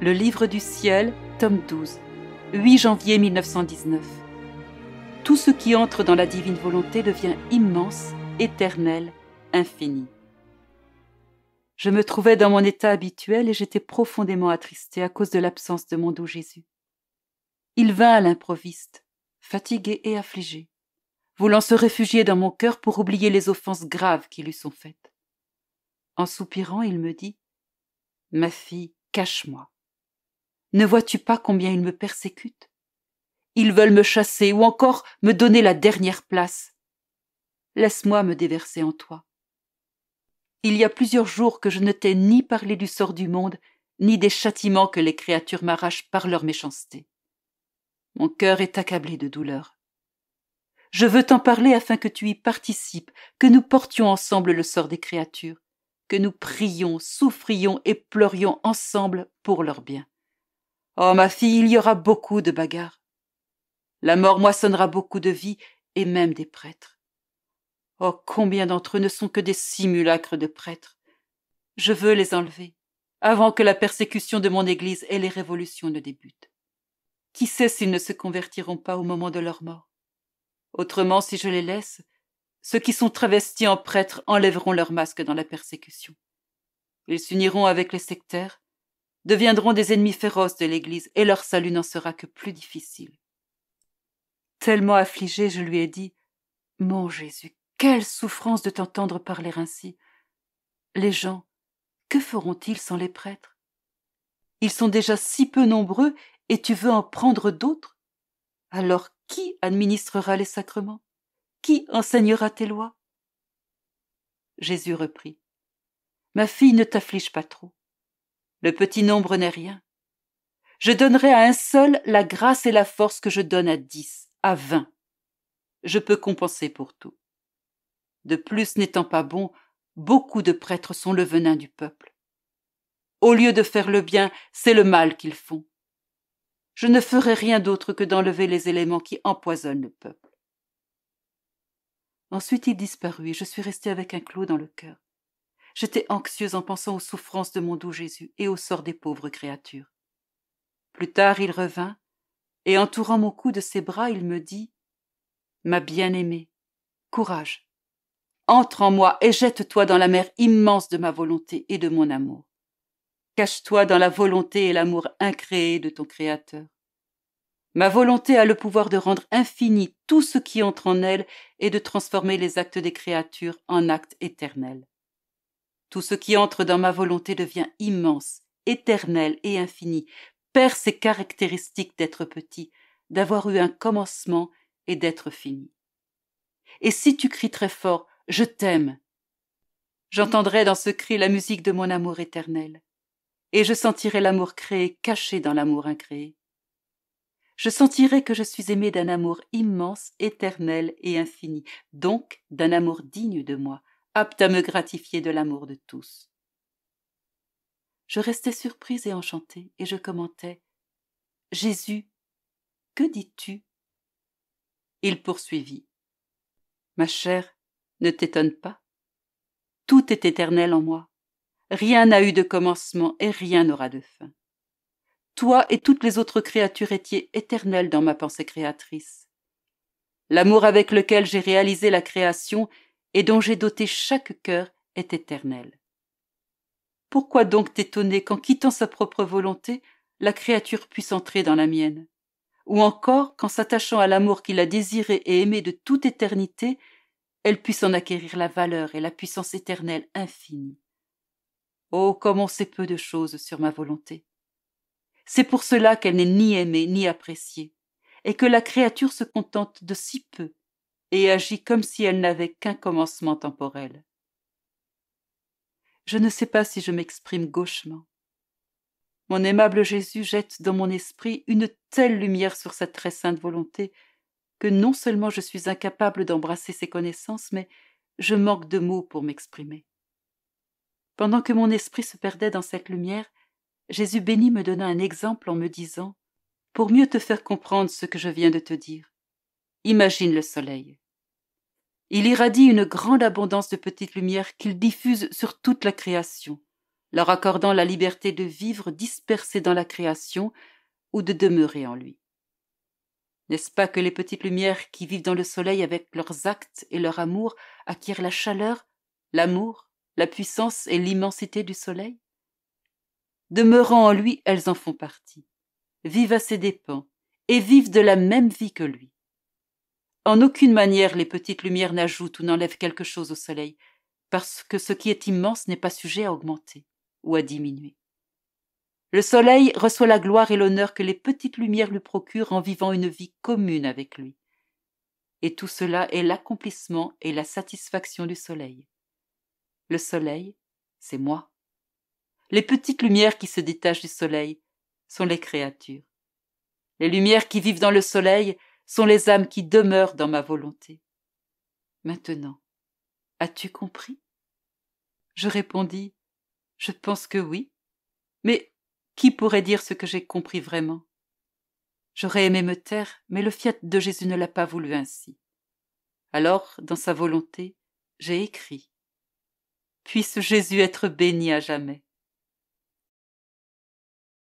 Le Livre du ciel, tome 12, 8 janvier 1919. Tout ce qui entre dans la divine volonté devient immense, éternel, infini. Je me trouvais dans mon état habituel et j'étais profondément attristée à cause de l'absence de mon doux Jésus. Il vint à l'improviste, fatigué et affligé, voulant se réfugier dans mon cœur pour oublier les offenses graves qui lui sont faites. En soupirant, il me dit « Ma fille, cache-moi. Ne vois-tu pas combien ils me persécutent? Ils veulent me chasser ou encore me donner la dernière place. Laisse-moi me déverser en toi. Il y a plusieurs jours que je ne t'ai ni parlé du sort du monde, ni des châtiments que les créatures m'arrachent par leur méchanceté. Mon cœur est accablé de douleur. Je veux t'en parler afin que tu y participes, que nous portions ensemble le sort des créatures, que nous prions, souffrions et pleurions ensemble pour leur bien. Oh, ma fille, il y aura beaucoup de bagarres. La mort moissonnera beaucoup de vies et même des prêtres. Oh, combien d'entre eux ne sont que des simulacres de prêtres. Je veux les enlever, avant que la persécution de mon Église et les révolutions ne débutent. Qui sait s'ils ne se convertiront pas au moment de leur mort? Autrement, si je les laisse, ceux qui sont travestis en prêtres enlèveront leur masque dans la persécution. Ils s'uniront avec les sectaires, deviendront des ennemis féroces de l'Église et leur salut n'en sera que plus difficile. Tellement affligée, je lui ai dit « Mon Jésus, quelle souffrance de t'entendre parler ainsi. Les gens, que feront-ils sans les prêtres? Ils sont déjà si peu nombreux et tu veux en prendre d'autres? Alors qui administrera les sacrements? Qui enseignera tes lois? » Jésus reprit « Ma fille, ne t'afflige pas trop. Le petit nombre n'est rien. Je donnerai à un seul la grâce et la force que je donne à 10, à 20. Je peux compenser pour tout. De plus, n'étant pas bon, beaucoup de prêtres sont le venin du peuple. Au lieu de faire le bien, c'est le mal qu'ils font. Je ne ferai rien d'autre que d'enlever les éléments qui empoisonnent le peuple. » Ensuite il disparut et je suis restée avec un clou dans le cœur. J'étais anxieuse en pensant aux souffrances de mon doux Jésus et au sort des pauvres créatures. Plus tard il revint, et entourant mon cou de ses bras, il me dit « Ma bien-aimée, courage, entre en moi et jette-toi dans la mer immense de ma volonté et de mon amour. Cache-toi dans la volonté et l'amour incréé de ton Créateur. Ma volonté a le pouvoir de rendre infini tout ce qui entre en elle et de transformer les actes des créatures en actes éternels. Tout ce qui entre dans ma volonté devient immense, éternel et infini, perd ses caractéristiques d'être petit, d'avoir eu un commencement et d'être fini. Et si tu cries très fort, « Je t'aime », j'entendrai dans ce cri la musique de mon amour éternel, et je sentirai l'amour créé caché dans l'amour incréé. Je sentirai que je suis aimée d'un amour immense, éternel et infini, donc d'un amour digne de moi, apte à me gratifier de l'amour de tous. Je restais surprise et enchantée, et je commentais « Jésus, que dis-tu » Il poursuivit « Ma chère, ne t'étonne pas. Tout est éternel en moi. Rien n'a eu de commencement et rien n'aura de fin. Toi et toutes les autres créatures étiez éternelles dans ma pensée créatrice. L'amour avec lequel j'ai réalisé la création et dont j'ai doté chaque cœur est éternel. Pourquoi donc t'étonner qu'en quittant sa propre volonté, la créature puisse entrer dans la mienne? Ou encore qu'en s'attachant à l'amour qu'il a désiré et aimé de toute éternité, elle puisse en acquérir la valeur et la puissance éternelle infinie. Oh, comme on sait peu de choses sur ma volonté. C'est pour cela qu'elle n'est ni aimée ni appréciée, et que la créature se contente de si peu et agit comme si elle n'avait qu'un commencement temporel. Je ne sais pas si je m'exprime gauchement. Mon aimable Jésus jette dans mon esprit une telle lumière sur sa très sainte volonté que non seulement je suis incapable d'embrasser ses connaissances, mais je manque de mots pour m'exprimer. Pendant que mon esprit se perdait dans cette lumière, Jésus béni me donna un exemple en me disant « Pour mieux te faire comprendre ce que je viens de te dire, imagine le soleil. Il irradie une grande abondance de petites lumières qu'il diffuse sur toute la création. leur accordant la liberté de vivre dispersés dans la création ou de demeurer en lui. N'est-ce pas que les petites lumières qui vivent dans le soleil avec leurs actes et leur amour acquièrent la chaleur, l'amour, la puissance et l'immensité du soleil? Demeurant en lui, elles en font partie, vivent à ses dépens et vivent de la même vie que lui. En aucune manière les petites lumières n'ajoutent ou n'enlèvent quelque chose au soleil, parce que ce qui est immense n'est pas sujet à augmenter ou à diminuer. Le soleil reçoit la gloire et l'honneur que les petites lumières lui procurent en vivant une vie commune avec lui. Et tout cela est l'accomplissement et la satisfaction du soleil. Le soleil, c'est moi. Les petites lumières qui se détachent du soleil sont les créatures. Les lumières qui vivent dans le soleil sont les âmes qui demeurent dans ma volonté. Maintenant, as-tu compris? Je répondis, je pense que oui, mais qui pourrait dire ce que j'ai compris vraiment? J'aurais aimé me taire, mais le fiat de Jésus ne l'a pas voulu ainsi. Alors, dans sa volonté, j'ai écrit. Puisse Jésus être béni à jamais.